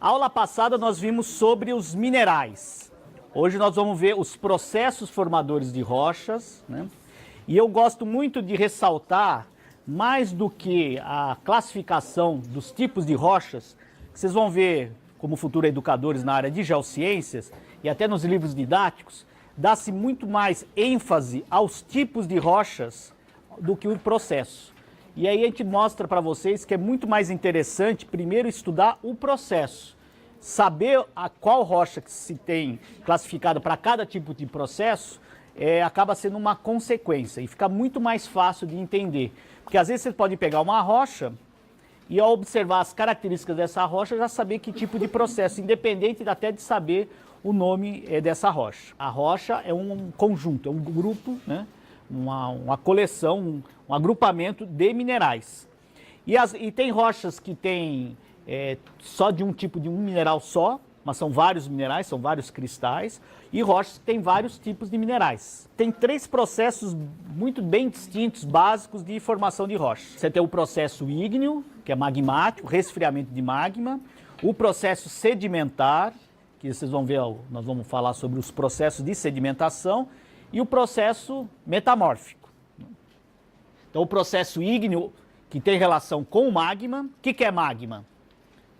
Aula passada nós vimos sobre os minerais. Hoje nós vamos ver os processos formadores de rochas, né? E eu gosto muito de ressaltar, mais do que a classificação dos tipos de rochas, que vocês vão ver como futuros educadores na área de geociências e até nos livros didáticos, dá-se muito mais ênfase aos tipos de rochas do que o processo. E aí a gente mostra para vocês que é muito mais interessante primeiro estudar o processo, saber a qual rocha que se tem classificado para cada tipo de processo, acaba sendo uma consequência e fica muito mais fácil de entender. Porque às vezes você pode pegar uma rocha e ao observar as características dessa rocha já saber que tipo de processo, independente até de saber o nome dessa rocha. A rocha é um conjunto, é um grupo, né? Uma coleção, um agrupamento de minerais. E tem rochas que tem só de um tipo de um mineral só, mas são vários minerais, são vários cristais, e rochas que têm vários tipos de minerais. Tem três processos muito bem distintos, básicos de formação de rocha. Você tem o processo ígneo, que é magmático, resfriamento de magma, o processo sedimentar, que vocês vão ver, nós vamos falar sobre os processos de sedimentação, e o processo metamórfico. Então o processo ígneo, que tem relação com o magma. O que é magma?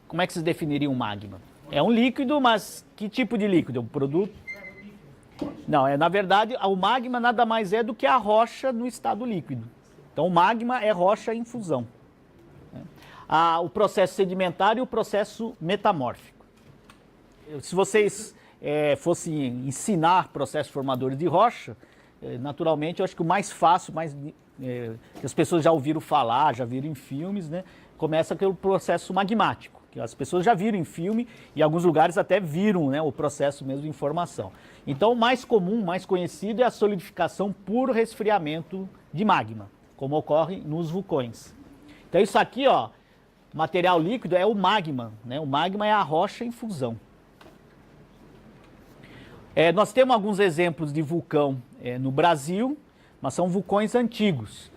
Como é que vocês definiriam o magma? É um líquido, mas que tipo de líquido? Um produto? Não, na verdade, o magma nada mais é do que a rocha no estado líquido. Então o magma é rocha em fusão. O processo sedimentar e o processo metamórfico. Se vocês fossem ensinar processos formadores de rocha, naturalmente eu acho que o mais fácil, que as pessoas já ouviram falar, já viram em filmes, né, começa pelo processo magmático, que as pessoas já viram em filme e em alguns lugares até viram, né, o processo mesmo de formação. Então o mais comum, mais conhecido é a solidificação por resfriamento de magma, como ocorre nos vulcões. Então isso aqui, ó, material líquido é o magma, né? O magma é a rocha em fusão. Nós temos alguns exemplos de vulcão no Brasil, mas são vulcões antigos.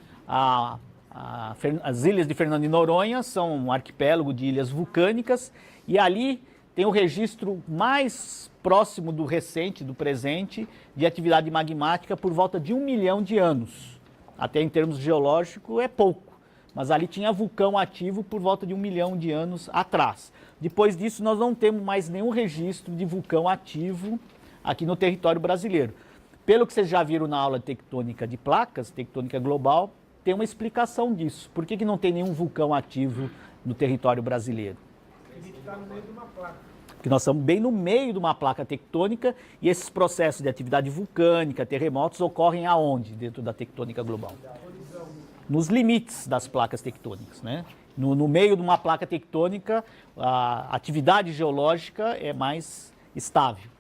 As ilhas de Fernando de Noronha são um arquipélago de ilhas vulcânicas e ali tem o registro mais próximo do recente, do presente, de atividade magmática por volta de 1 milhão de anos. Até em termos geológicos é pouco, mas ali tinha vulcão ativo por volta de 1 milhão de anos atrás. Depois disso nós não temos mais nenhum registro de vulcão ativo aqui no território brasileiro. Pelo que vocês já viram na aula de tectônica de placas, tectônica global, tem uma explicação disso. Por que não tem nenhum vulcão ativo no território brasileiro? A gente está no meio de uma placa. Porque nós estamos bem no meio de uma placa tectônica e esses processos de atividade vulcânica, terremotos, ocorrem aonde dentro da tectônica global? Nos limites das placas tectônicas, né? No meio de uma placa tectônica, a atividade geológica é mais estável.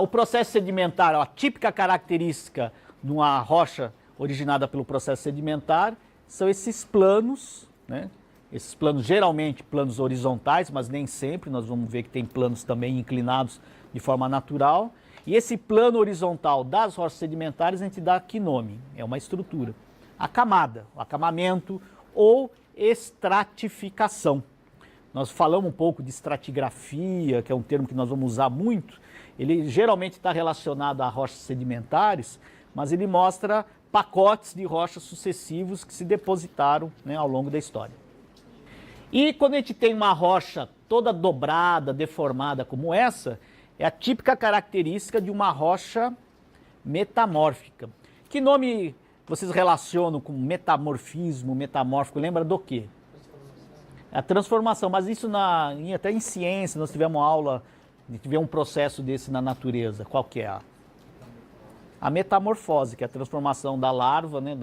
O processo sedimentar, a típica característica de uma rocha originada pelo processo sedimentar são esses planos, né? Esses planos geralmente planos horizontais, mas nem sempre, nós vamos ver que tem planos também inclinados de forma natural. E esse plano horizontal das rochas sedimentares a gente dá que nome? É uma estrutura. A camada, o acamamento ou estratificação. Nós falamos um pouco de estratigrafia, que é um termo que nós vamos usar muito. Ele geralmente está relacionado a rochas sedimentares, mas ele mostra pacotes de rochas sucessivos que se depositaram, né, ao longo da história. E quando a gente tem uma rocha toda dobrada, deformada como essa, é a típica característica de uma rocha metamórfica. Que nome vocês relacionam com metamorfismo, metamórfico? Lembra do quê? A transformação, mas isso até em ciência, nós tivemos aula de ver um processo desse na natureza. Qual que é? A metamorfose, que é a transformação da larva, né,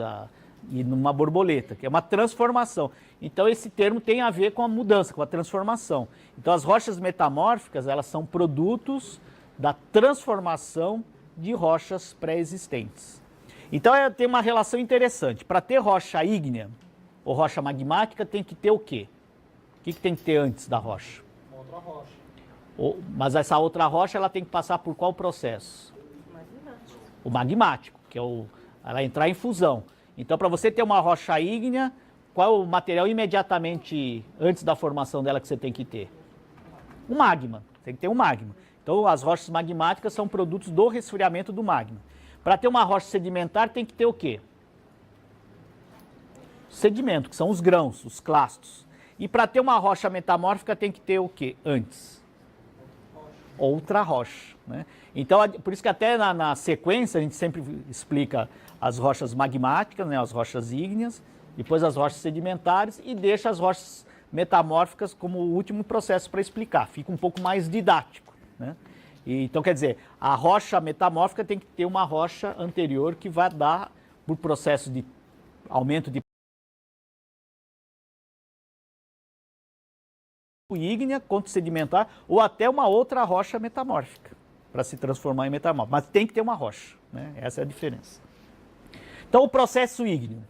e numa borboleta, que é uma transformação. Então esse termo tem a ver com a mudança, com a transformação. Então as rochas metamórficas, elas são produtos da transformação de rochas pré-existentes. Então tem uma relação interessante. Para ter rocha ígnea ou rocha magmática, tem que ter o quê? O que tem que ter antes da rocha? Outra rocha. Mas essa outra rocha ela tem que passar por qual processo? Magmático. O magmático, que é ela entrar em fusão. Então, para você ter uma rocha ígnea, qual é o material imediatamente antes da formação dela que você tem que ter? O magma, tem que ter um magma. Então as rochas magmáticas são produtos do resfriamento do magma. Para ter uma rocha sedimentar tem que ter o quê? Sedimento, que são os grãos, os clastos. E para ter uma rocha metamórfica tem que ter o quê antes? Outra rocha, né? Então, por isso que até na sequência a gente sempre explica as rochas magmáticas, né, as rochas ígneas, depois as rochas sedimentares e deixa as rochas metamórficas como o último processo para explicar. Fica um pouco mais didático, né? Então, quer dizer, a rocha metamórfica tem que ter uma rocha anterior que vai dar, por processo de aumento de ígnea, quanto sedimentar, ou até uma outra rocha metamórfica, para se transformar em metamórfica. Mas tem que ter uma rocha, né? Essa é a diferença. Então, o processo ígneo.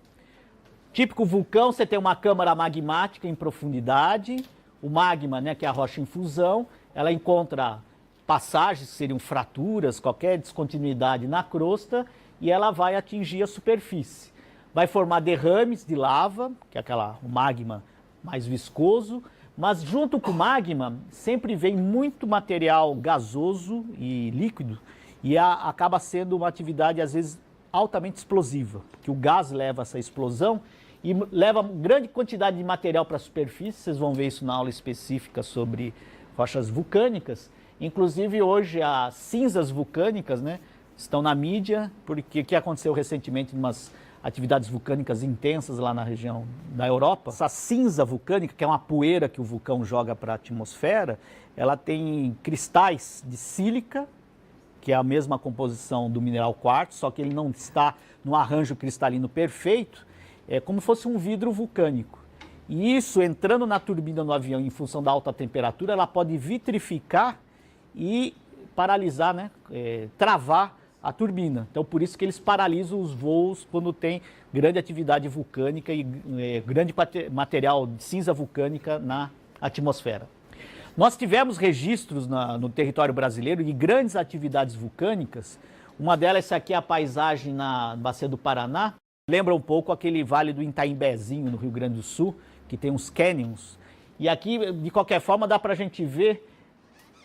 Típico vulcão, você tem uma câmara magmática em profundidade, o magma, né, que é a rocha em fusão, ela encontra passagens, que seriam fraturas, qualquer descontinuidade na crosta, e ela vai atingir a superfície. Vai formar derrames de lava, que é o magma mais viscoso, mas junto com o magma sempre vem muito material gasoso e líquido e acaba sendo uma atividade às vezes altamente explosiva, porque o gás leva essa explosão e leva grande quantidade de material para a superfície. Vocês vão ver isso na aula específica sobre rochas vulcânicas. Inclusive hoje as cinzas vulcânicas, né, estão na mídia, porque o que aconteceu recentemente em umas atividades vulcânicas intensas lá na região da Europa. Essa cinza vulcânica, que é uma poeira que o vulcão joga para a atmosfera, ela tem cristais de sílica, que é a mesma composição do mineral quartzo, só que ele não está no arranjo cristalino perfeito, é como se fosse um vidro vulcânico. E isso, entrando na turbina do avião em função da alta temperatura, ela pode vitrificar e paralisar, né, travar a turbina. Então, por isso que eles paralisam os voos quando tem grande atividade vulcânica e grande material de cinza vulcânica na atmosfera. Nós tivemos registros no território brasileiro de grandes atividades vulcânicas. Uma delas, essa aqui é a paisagem na Bacia do Paraná. Lembra um pouco aquele vale do Itaimbezinho, no Rio Grande do Sul, que tem uns canyons. E aqui, de qualquer forma, dá para a gente ver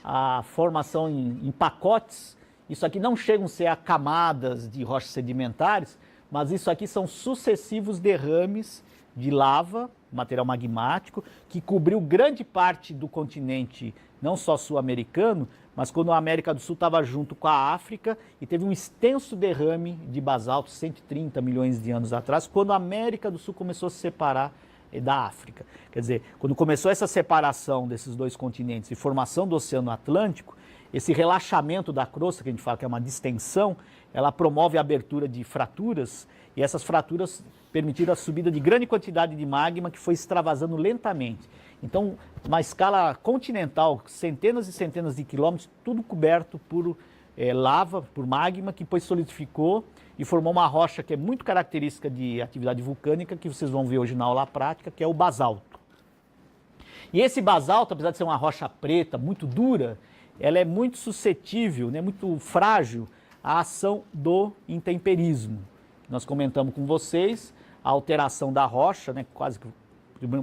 a formação em pacotes. Isso aqui não chegam a ser a camadas de rochas sedimentares, mas isso aqui são sucessivos derrames de lava, material magmático, que cobriu grande parte do continente, não só sul-americano, mas quando a América do Sul estava junto com a África, e teve um extenso derrame de basalto 130 milhões de anos atrás, quando a América do Sul começou a se separar da África. Quer dizer, quando começou essa separação desses dois continentes e formação do Oceano Atlântico, esse relaxamento da crosta, que a gente fala que é uma distensão, ela promove a abertura de fraturas, e essas fraturas permitiram a subida de grande quantidade de magma que foi extravasando lentamente. Então, uma escala continental, centenas e centenas de quilômetros, tudo coberto por lava, por magma, que depois solidificou e formou uma rocha que é muito característica de atividade vulcânica, que vocês vão ver hoje na aula prática, que é o basalto. E esse basalto, apesar de ser uma rocha preta, muito dura, ela é muito suscetível, né, muito frágil à ação do intemperismo. Nós comentamos com vocês a alteração da rocha, né, quase que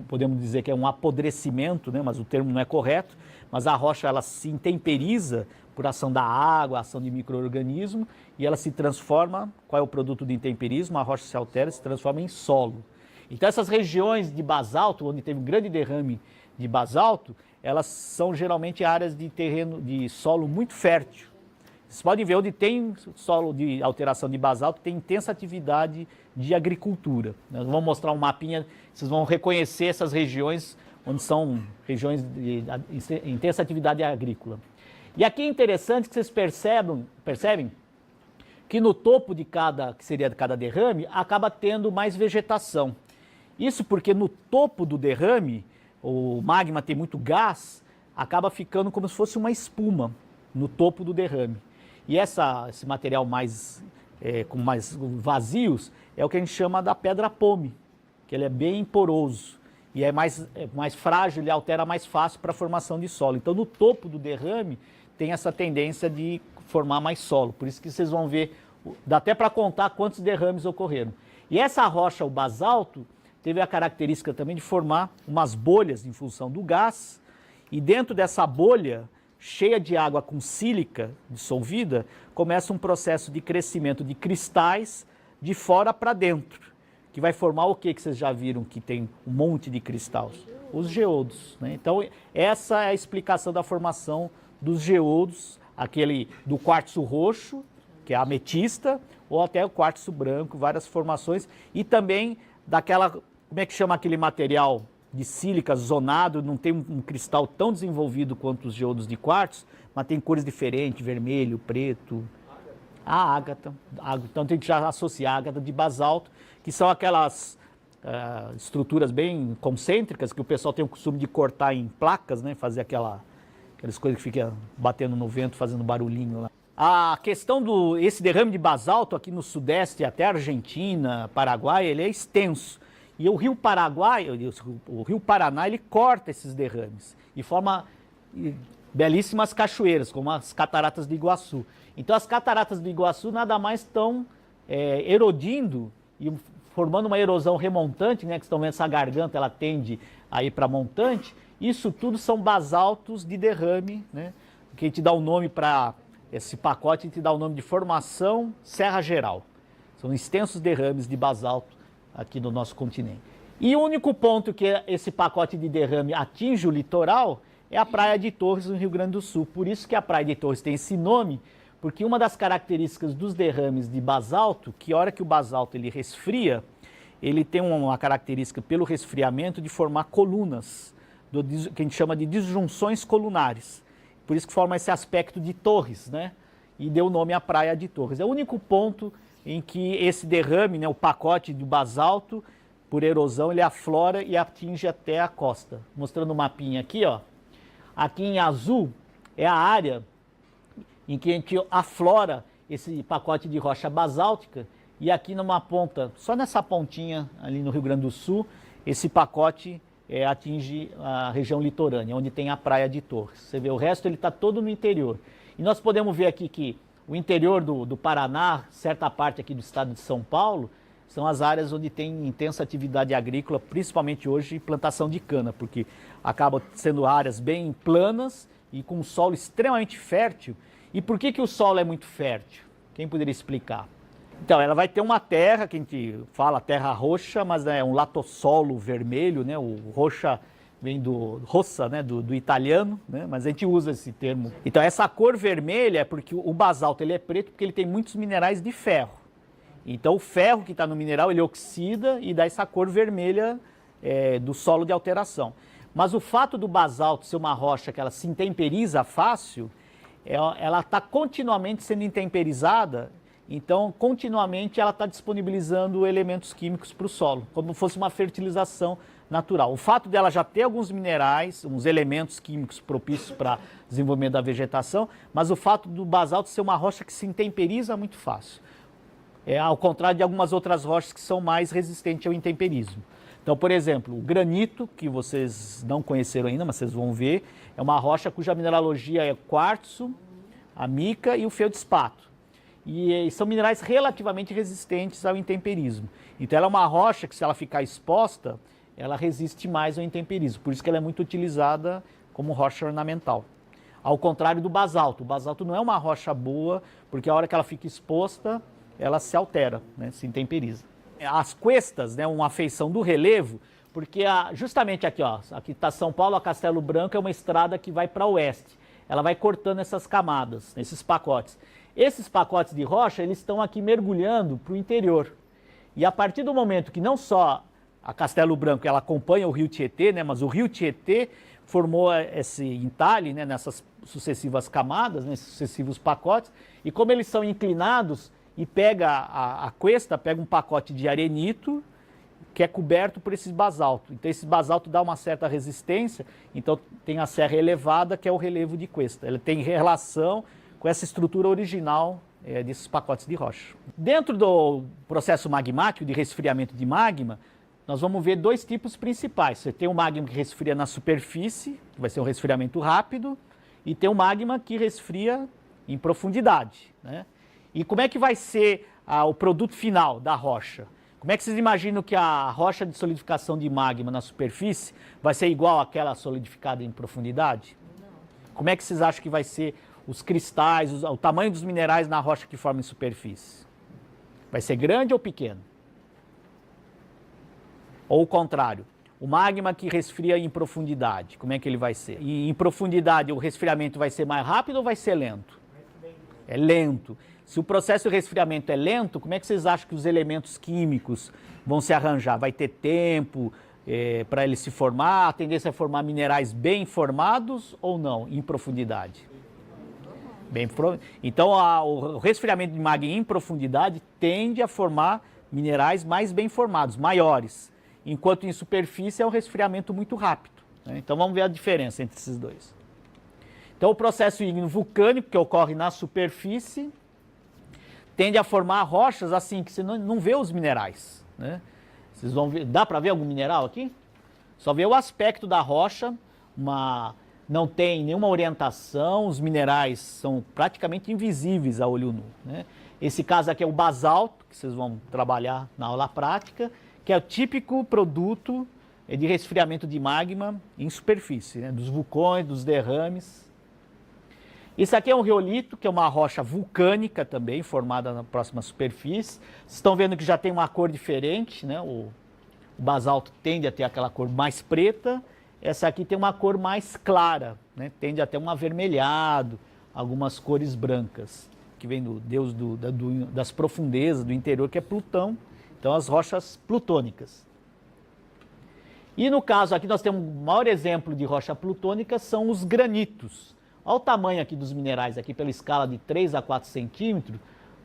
podemos dizer que é um apodrecimento, né, mas o termo não é correto, mas a rocha ela se intemperiza por ação da água, ação de micro-organismo, e ela se transforma, qual é o produto do intemperismo? A rocha se altera e se transforma em solo. Então essas regiões de basalto, onde teve um grande derrame de basalto, elas são geralmente áreas de terreno, de solo muito fértil. Vocês podem ver onde tem solo de alteração de basalto, tem intensa atividade de agricultura. Nós vamos mostrar um mapinha, vocês vão reconhecer essas regiões onde são regiões de intensa atividade agrícola. E aqui é interessante que vocês percebem que no topo de que seria de cada derrame, acaba tendo mais vegetação. Isso porque no topo do derrame, o magma tem muito gás, acaba ficando como se fosse uma espuma no topo do derrame. E esse material com mais vazios é o que a gente chama da pedra pome, que ele é bem poroso e é mais frágil, ele altera mais fácil para a formação de solo. Então no topo do derrame tem essa tendência de formar mais solo, por isso que vocês vão ver, dá até para contar quantos derrames ocorreram. E essa rocha, o basalto, teve a característica também de formar umas bolhas em função do gás, e dentro dessa bolha, cheia de água com sílica dissolvida, começa um processo de crescimento de cristais de fora para dentro, que vai formar o que vocês já viram que tem um monte de cristais? Os geodos, né? Então, essa é a explicação da formação dos geodos, aquele do quartzo roxo, que é a ametista, ou até o quartzo branco, várias formações, e também daquela, como é que chama aquele material de sílica zonado, não tem um cristal tão desenvolvido quanto os geodos de quartzo, mas tem cores diferentes, vermelho, preto. A ágata. Então tem que já associar a ágata de basalto, que são aquelas estruturas bem concêntricas que o pessoal tem o costume de cortar em placas, né? Fazer aquelas coisas que ficam batendo no vento, fazendo barulhinho lá. A questão esse derrame de basalto aqui no sudeste, até Argentina, Paraguai, ele é extenso. E o rio Paraguai, o rio Paraná, ele corta esses derrames e forma belíssimas cachoeiras, como as cataratas do Iguaçu. Então as cataratas do Iguaçu nada mais estão erodindo e formando uma erosão remontante, né? Que estão vendo essa garganta, ela tende a ir para montante. Isso tudo são basaltos de derrame, né? Que a gente dá o nome para esse pacote, a gente dá o nome de Formação Serra Geral. São extensos derrames de basalto aqui no nosso continente. E o único ponto que esse pacote de derrame atinge o litoral é a Praia de Torres, no Rio Grande do Sul. Por isso que a Praia de Torres tem esse nome, porque uma das características dos derrames de basalto, que a hora que o basalto ele resfria, ele tem uma característica pelo resfriamento de formar colunas, que a gente chama de disjunções colunares. Por isso que forma esse aspecto de torres, né? E deu o nome à Praia de Torres. É o único ponto em que esse derrame, né, o pacote de basalto, por erosão, ele aflora e atinge até a costa. Mostrando o mapinha aqui, ó. Aqui em azul é a área em que a gente aflora esse pacote de rocha basáltica, e aqui numa ponta, só nessa pontinha ali no Rio Grande do Sul, esse pacote atinge a região litorânea, onde tem a Praia de Torres. Você vê, o resto ele está todo no interior. E nós podemos ver aqui que o interior do Paraná, certa parte aqui do estado de São Paulo, são as áreas onde tem intensa atividade agrícola, principalmente hoje plantação de cana, porque acabam sendo áreas bem planas e com um solo extremamente fértil. E por que o solo é muito fértil? Quem poderia explicar? Então, ela vai ter uma terra, que a gente fala terra roxa, mas é um latossolo vermelho, né? O roxa vem do rossa, né? Do italiano, né? Mas a gente usa esse termo. Então, essa cor vermelha é porque o basalto ele é preto porque ele tem muitos minerais de ferro. Então, o ferro que está no mineral, ele oxida e dá essa cor vermelha do solo de alteração. Mas o fato do basalto ser uma rocha que ela se intemperiza fácil, ela está continuamente sendo intemperizada. Então, continuamente, ela está disponibilizando elementos químicos para o solo, como se fosse uma fertilização natural. O fato dela já ter alguns minerais, uns elementos químicos propícios para desenvolvimento da vegetação, mas o fato do basalto ser uma rocha que se intemperiza muito fácil. Ao contrário de algumas outras rochas que são mais resistentes ao intemperismo. Então, por exemplo, o granito, que vocês não conheceram ainda, mas vocês vão ver, é uma rocha cuja mineralogia é quartzo, a mica e o feldspato. E são minerais relativamente resistentes ao intemperismo. Então ela é uma rocha que, se ela ficar exposta, ela resiste mais ao intemperismo. Por isso que ela é muito utilizada como rocha ornamental. Ao contrário do basalto. O basalto não é uma rocha boa, porque a hora que ela fica exposta, ela se altera, né, se intemperiza. As cuestas, né, uma feição do relevo, porque justamente aqui, ó, aqui está São Paulo, a Castelo Branco é uma estrada que vai para o oeste. Ela vai cortando essas camadas, esses pacotes. Esses pacotes de rocha, eles estão aqui mergulhando para o interior. E a partir do momento que não só a Castelo Branco ela acompanha o rio Tietê, né, mas o rio Tietê formou esse entalhe, né, nessas sucessivas camadas, nesses sucessivos pacotes, e como eles são inclinados e pega a cuesta, pega um pacote de arenito, que é coberto por esses basalto. Então esse basalto dá uma certa resistência, então tem a serra elevada, que é o relevo de cuesta. Ela tem relação com essa estrutura original desses pacotes de rocha. Dentro do processo magmático, de resfriamento de magma, nós vamos ver dois tipos principais. Você tem o magma que resfria na superfície, que vai ser um resfriamento rápido, e tem o magma que resfria em profundidade, né? E como é que vai ser o produto final da rocha? Como é que vocês imaginam que a rocha de solidificação de magma na superfície vai ser igual àquela solidificada em profundidade? Como é que vocês acham que vai ser os cristais, o tamanho dos minerais na rocha que forma em superfície? Vai ser grande ou pequeno? Ou o contrário, o magma que resfria em profundidade, como é que ele vai ser? E em profundidade o resfriamento vai ser mais rápido ou vai ser lento? É lento. Se o processo de resfriamento é lento, como é que vocês acham que os elementos químicos vão se arranjar? Vai ter tempo para ele se formar? A tendência é formar minerais bem formados ou não, em profundidade? Então, o resfriamento de magma em profundidade tende a formar minerais mais bem formados, maiores, enquanto em superfície é um resfriamento muito rápido, né? Então, vamos ver a diferença entre esses dois. Então, o processo ígneo vulcânico, que ocorre na superfície, tende a formar rochas assim, que você não vê os minerais, né? Vocês vão ver, dá para ver algum mineral aqui? Só vê o aspecto da rocha, não tem nenhuma orientação, os minerais são praticamente invisíveis a olho nu, né? Esse caso aqui é o basalto, que vocês vão trabalhar na aula prática, que é o típico produto de resfriamento de magma em superfície, né? Dos vulcões, dos derrames. Isso aqui é um riolito, que é uma rocha vulcânica também, formada na próxima superfície. Vocês estão vendo que já tem uma cor diferente, né? O basalto tende a ter aquela cor mais preta. Essa aqui tem uma cor mais clara, né? Tende a ter um avermelhado, algumas cores brancas, que vem do deus das profundezas, do interior, que é Plutão. Então, as rochas plutônicas. E no caso aqui, nós temos o maior exemplo de rocha plutônica, são os granitos. Olha o tamanho aqui dos minerais, aqui pela escala de 3 a 4 centímetros.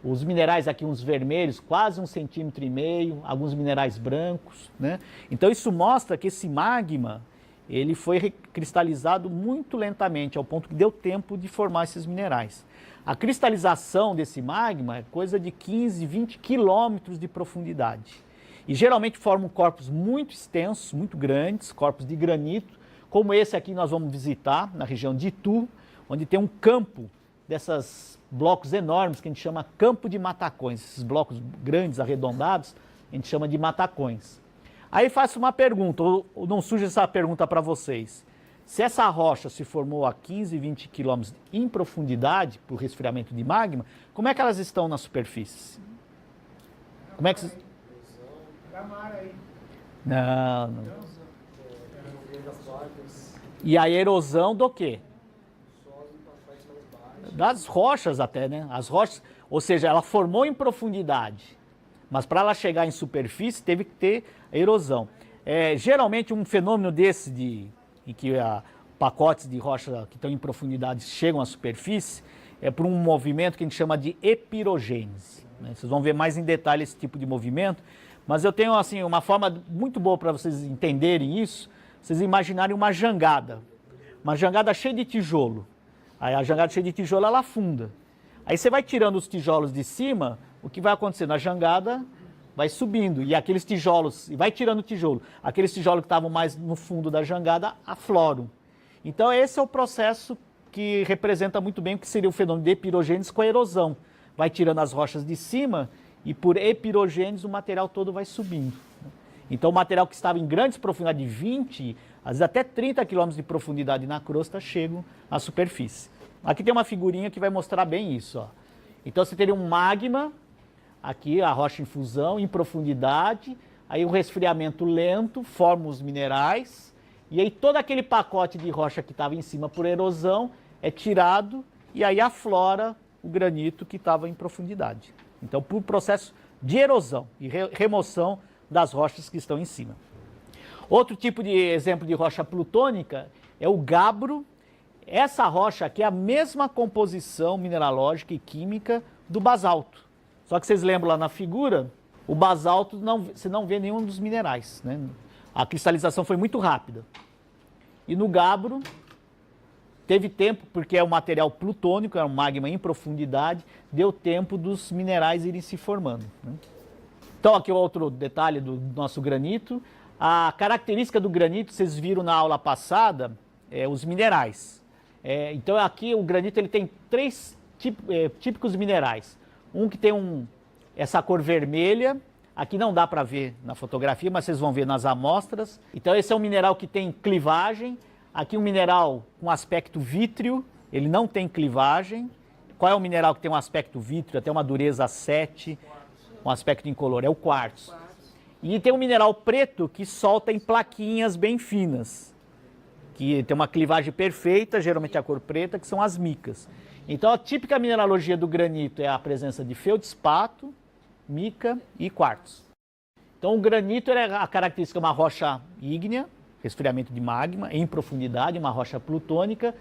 Os minerais aqui, uns vermelhos, quase 1,5 centímetro, alguns minerais brancos, né? Então, isso mostra que esse magma, ele foi cristalizado muito lentamente, ao ponto que deu tempo de formar esses minerais. A cristalização desse magma é coisa de 15, 20 quilômetros de profundidade. E geralmente formam corpos muito extensos, muito grandes, corpos de granito, como esse aqui nós vamos visitar na região de Itu, onde tem um campo desses blocos enormes que a gente chama campo de matacões. Esses blocos grandes, arredondados, a gente chama de matacões. Aí faço uma pergunta, ou não surge essa pergunta para vocês. Se essa rocha se formou a 15, 20 quilômetros em profundidade, por resfriamento de magma, como é que elas estão na superfície? Como é que... Não. E a erosão do quê? Das rochas até, né? As rochas, ou seja, ela formou em profundidade, mas para ela chegar em superfície teve que ter erosão. Geralmente um fenômeno desse em que pacotes de rocha que estão em profundidade chegam à superfície é por um movimento que a gente chama de epirogênese, né? Vocês vão ver mais em detalhe esse tipo de movimento, mas eu tenho assim uma forma muito boa para vocês entenderem isso. Vocês imaginarem uma jangada cheia de tijolo. Aí a jangada cheia de tijolo, ela afunda. Aí você vai tirando os tijolos de cima, o que vai acontecendo? A jangada vai subindo, e aqueles tijolos, e vai tirando o tijolo. Aqueles tijolos que estavam mais no fundo da jangada afloram. Então esse é o processo que representa muito bem o que seria o fenômeno de epirogênese com a erosão. Vai tirando as rochas de cima, e por epirogênese o material todo vai subindo. Então o material que estava em grandes profundidades de 20, às vezes até 30 quilômetros de profundidade na crosta, chegam à superfície. Aqui tem uma figurinha que vai mostrar bem isso, ó. Então você teria um magma, aqui a rocha em fusão, em profundidade, aí um resfriamento lento, forma os minerais, e aí todo aquele pacote de rocha que estava em cima por erosão é tirado, e aí aflora o granito que estava em profundidade. Então por processo de erosão e remoção das rochas que estão em cima. Outro tipo de exemplo de rocha plutônica é o gabbro. Essa rocha aqui é a mesma composição mineralógica e química do basalto. Só que vocês lembram lá na figura, o basalto você não vê nenhum dos minerais, né? A cristalização foi muito rápida. E no gabbro teve tempo, porque é um material plutônico, é um magma em profundidade, deu tempo dos minerais irem se formando, né? Então aqui outro detalhe do nosso granito. A característica do granito, vocês viram na aula passada, os minerais. Então aqui o granito ele tem três típicos minerais. Um que tem essa cor vermelha, Aqui não dá para ver na fotografia, mas vocês vão ver nas amostras. Então esse é um mineral que tem clivagem. Aqui um mineral com aspecto vítreo, ele não tem clivagem. Qual é o mineral que tem um aspecto vítreo, até uma dureza 7, um aspecto incolor? É o quartzo. E tem um mineral preto que solta em plaquinhas bem finas, que tem uma clivagem perfeita, geralmente a cor preta, que são as micas. Então a típica mineralogia do granito é a presença de feldspato, mica e quartzo. Então o granito é a característica de uma rocha ígnea, resfriamento de magma, em profundidade, uma rocha plutônica.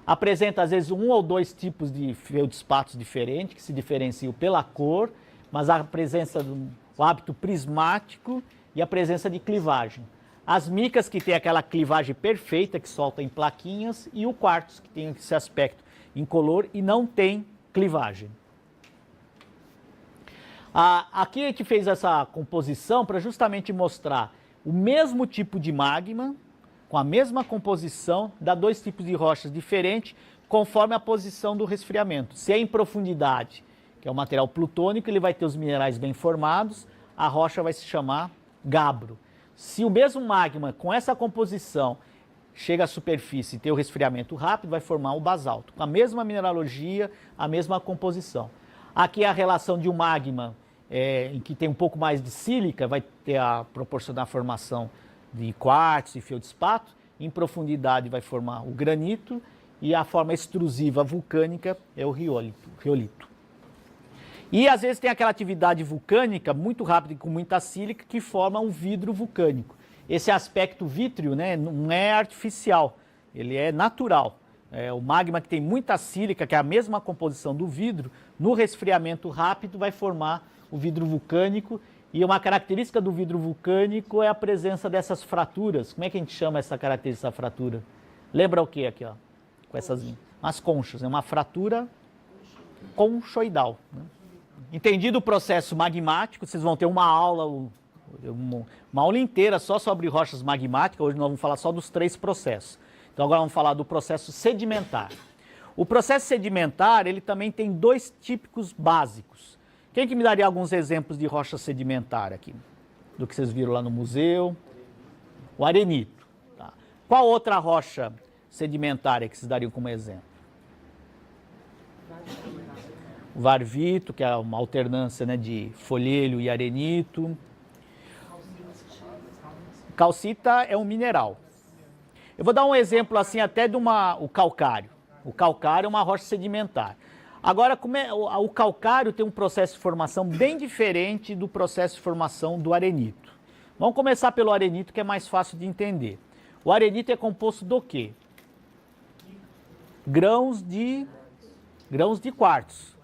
Apresenta às vezes um ou dois tipos de feldspatos diferentes, que se diferenciam pela cor, mas a presença do hábito prismático e a presença de clivagem. As micas que tem aquela clivagem perfeita, que solta em plaquinhas, e o quartzo, que tem esse aspecto incolor e não tem clivagem. Aqui a gente fez essa composição para justamente mostrar o mesmo tipo de magma, com a mesma composição, dá dois tipos de rochas diferentes, conforme a posição do resfriamento. Se é em profundidade, que é o material plutônico, ele vai ter os minerais bem formados, a rocha vai se chamar gabbro. Se o mesmo magma, com essa composição, chega à superfície e tem o resfriamento rápido, vai formar o basalto, com a mesma mineralogia, a mesma composição. Aqui é a relação de um magma em que tem um pouco mais de sílica, vai ter proporcionar a formação de quartzo e feldspato, em profundidade vai formar o granito, e a forma extrusiva vulcânica é o riolito. E às vezes tem aquela atividade vulcânica muito rápida e com muita sílica que forma um vidro vulcânico. Esse aspecto vítreo, né, não é artificial, ele é natural. O magma que tem muita sílica, que é a mesma composição do vidro, no resfriamento rápido vai formar o vidro vulcânico. E uma característica do vidro vulcânico é a presença dessas fraturas. Como é que a gente chama essa característica da fratura? Lembra o que aqui, ó? Com essas as conchas, é uma fratura conchoidal, né? Entendido o processo magmático, vocês vão ter uma aula inteira só sobre rochas magmáticas. Hoje nós vamos falar só dos 3 processos. Então agora vamos falar do processo sedimentar. O processo sedimentar, ele também tem 2 típicos básicos. Quem que me daria alguns exemplos de rocha sedimentar aqui? Do que vocês viram lá no museu? O arenito. Tá. Qual outra rocha sedimentária que vocês dariam como exemplo? O varvito, que é uma alternância, né, de folhelho e arenito. Calcita é um mineral. Eu vou dar um exemplo assim até de o calcário. O calcário é uma rocha sedimentar. Agora, o calcário tem um processo de formação bem diferente do processo de formação do arenito. Vamos começar pelo arenito, que é mais fácil de entender. O arenito é composto do quê? Grãos de quartzo.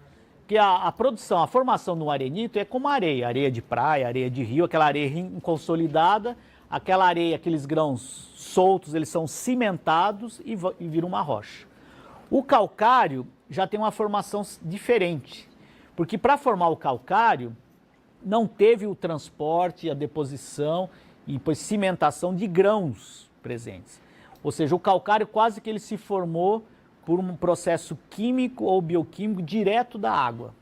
Que a produção, a formação no arenito é como areia de praia, areia de rio, aquela areia consolidada, aquela areia, aqueles grãos soltos, eles são cimentados e viram uma rocha. O calcário já tem uma formação diferente, porque para formar o calcário não teve o transporte, a deposição e depois cimentação de grãos presentes. Ou seja, o calcário quase que ele se formou por um processo químico ou bioquímico direto da água.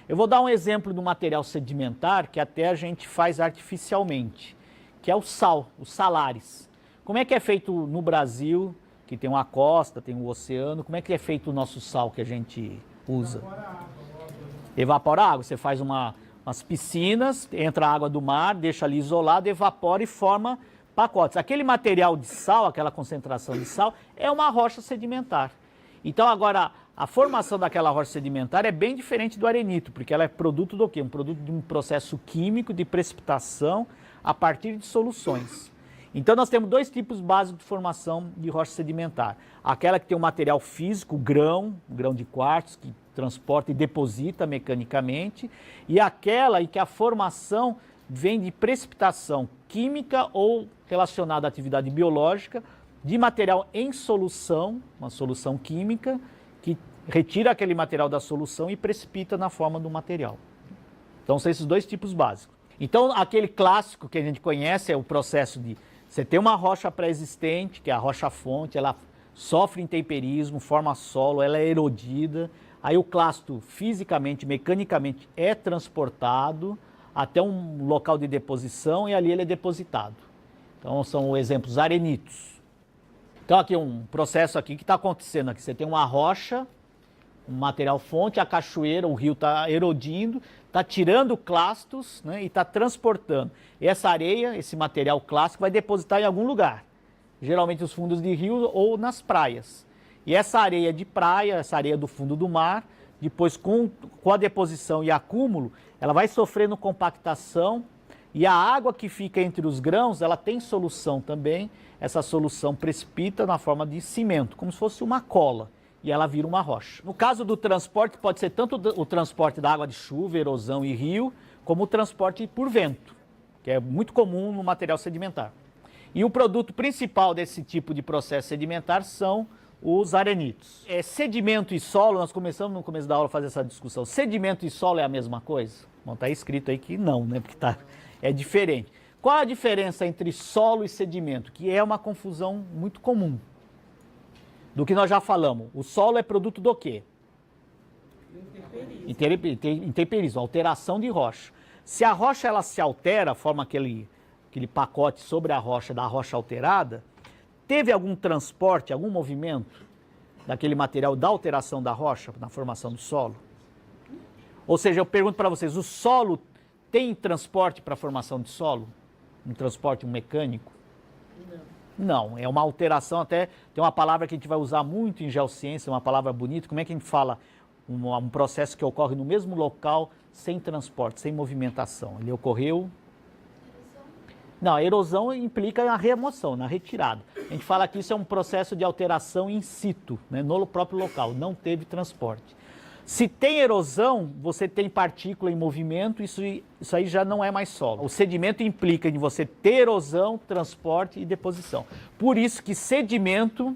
Eu vou dar um exemplo do material sedimentar que até a gente faz artificialmente, que é o sal, os salares. Como é que é feito no Brasil, que tem uma costa, tem um oceano, como é que é feito o nosso sal que a gente usa? Evapora a água. Você faz umas piscinas, entra a água do mar, deixa ali isolado, evapora e forma pacotes. Aquele material de sal, aquela concentração de sal, é uma rocha sedimentar. Então agora, a formação daquela rocha sedimentar é bem diferente do arenito, porque ela é produto do quê? Um produto de um processo químico de precipitação a partir de soluções. Então nós temos 2 tipos básicos de formação de rocha sedimentar. Aquela que tem um material físico, grão de quartzo, que transporta e deposita mecanicamente, e aquela em que a formação vem de precipitação química ou relacionada à atividade biológica, de material em solução, uma solução química, que retira aquele material da solução e precipita na forma do material. Então são esses 2 tipos básicos. Então aquele clássico que a gente conhece é o processo de você ter uma rocha pré-existente, que é a rocha-fonte, ela sofre intemperismo, forma solo, ela é erodida, aí o clasto fisicamente, mecanicamente é transportado até um local de deposição e ali ele é depositado. Então são exemplos arenitos. Então aqui um processo aqui que está acontecendo aqui. Você tem uma rocha, um material fonte, a cachoeira, o rio está erodindo, está tirando clastos, né, e está transportando. E essa areia, esse material clástico vai depositar em algum lugar. Geralmente nos fundos de rio ou nas praias. E essa areia de praia, essa areia do fundo do mar, depois com a deposição e acúmulo, ela vai sofrendo compactação e a água que fica entre os grãos, ela tem solução também. Essa solução precipita na forma de cimento, como se fosse uma cola, e ela vira uma rocha. No caso do transporte, pode ser tanto o transporte da água de chuva, erosão e rio, como o transporte por vento, que é muito comum no material sedimentar. E o produto principal desse tipo de processo sedimentar são os arenitos. Sedimento e solo, nós começamos no começo da aula a fazer essa discussão. Sedimento e solo é a mesma coisa? Bom, está escrito aí que não, né? Porque é diferente. Qual a diferença entre solo e sedimento? Que é uma confusão muito comum. Do que nós já falamos. O solo é produto do quê? Intemperismo, alteração de rocha. Se a rocha ela se altera, forma aquele pacote sobre a rocha da rocha alterada, teve algum transporte, algum movimento daquele material da alteração da rocha na formação do solo? Ou seja, eu pergunto para vocês, o solo tem transporte para a formação de solo? Um transporte mecânico? Não, é uma alteração, até tem uma palavra que a gente vai usar muito em geociência, uma palavra bonita. Como é que a gente fala um processo que ocorre no mesmo local, sem transporte, sem movimentação? Ele ocorreu... Não, a erosão implica na remoção, na retirada. A gente fala que isso é um processo de alteração in situ, né, no próprio local, não teve transporte. Se tem erosão, você tem partícula em movimento, isso aí já não é mais solo. O sedimento implica em você ter erosão, transporte e deposição. Por isso que sedimento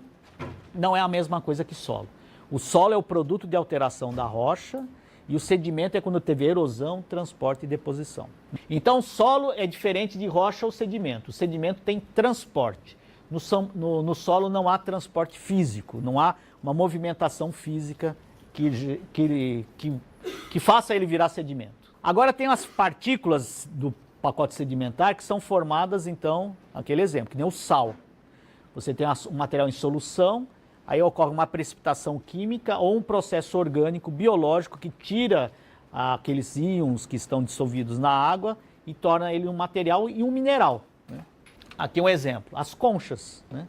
não é a mesma coisa que solo. O solo é o produto de alteração da rocha e o sedimento é quando teve erosão, transporte e deposição. Então, solo é diferente de rocha ou sedimento. O sedimento tem transporte. No solo não há transporte físico, não há uma movimentação física que faça ele virar sedimento. Agora tem as partículas do pacote sedimentar que são formadas, então, aquele exemplo, que nem o sal. Você tem um material em solução, aí ocorre uma precipitação química ou um processo orgânico, biológico, que tira aqueles íons que estão dissolvidos na água e torna ele um material e um mineral, né? Aqui um exemplo, as conchas, né?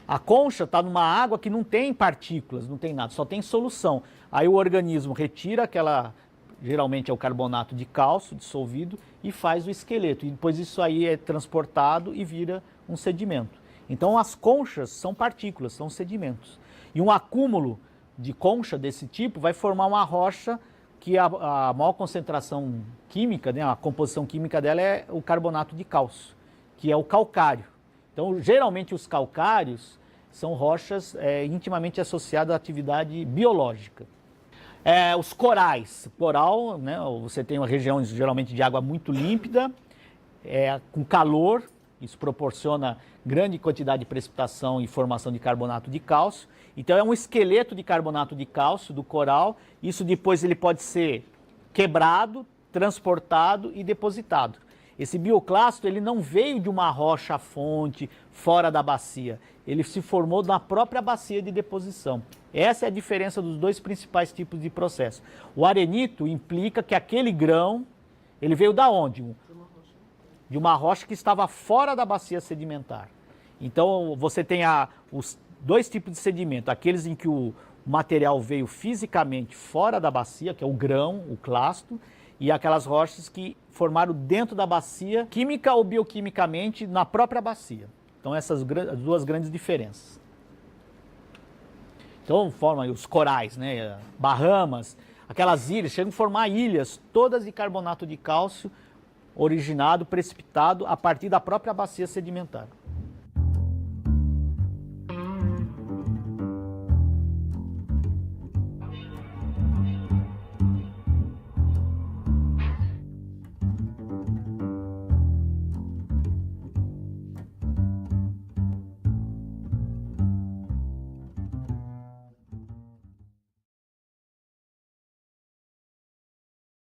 A concha está numa água que não tem partículas, não tem nada, só tem solução. Aí o organismo retira aquela, geralmente é o carbonato de cálcio dissolvido, e faz o esqueleto. E depois isso aí é transportado e vira um sedimento. Então as conchas são partículas, são sedimentos. E um acúmulo de concha desse tipo vai formar uma rocha que a maior concentração química, né, a composição química dela é o carbonato de cálcio, que é o calcário. Então, geralmente os calcários são rochas intimamente associadas à atividade biológica. Os corais, coral, né, você tem uma região geralmente de água muito límpida, com calor, isso proporciona grande quantidade de precipitação e formação de carbonato de cálcio. Então é um esqueleto de carbonato de cálcio do coral, isso depois ele pode ser quebrado, transportado e depositado. Esse bioclasto ele não veio de uma rocha-fonte fora da bacia, ele se formou na própria bacia de deposição. Essa é a diferença dos dois principais tipos de processo. O arenito implica que aquele grão, ele veio da onde? De uma rocha que estava fora da bacia sedimentar. Então você tem os dois tipos de sedimento, aqueles em que o material veio fisicamente fora da bacia, que é o grão, o clasto, e aquelas rochas que formaram dentro da bacia, química ou bioquimicamente, na própria bacia. Então essas as duas grandes diferenças. Então formam os corais, né? Bahamas, aquelas ilhas, chegam a formar ilhas, todas de carbonato de cálcio, originado, precipitado a partir da própria bacia sedimentar.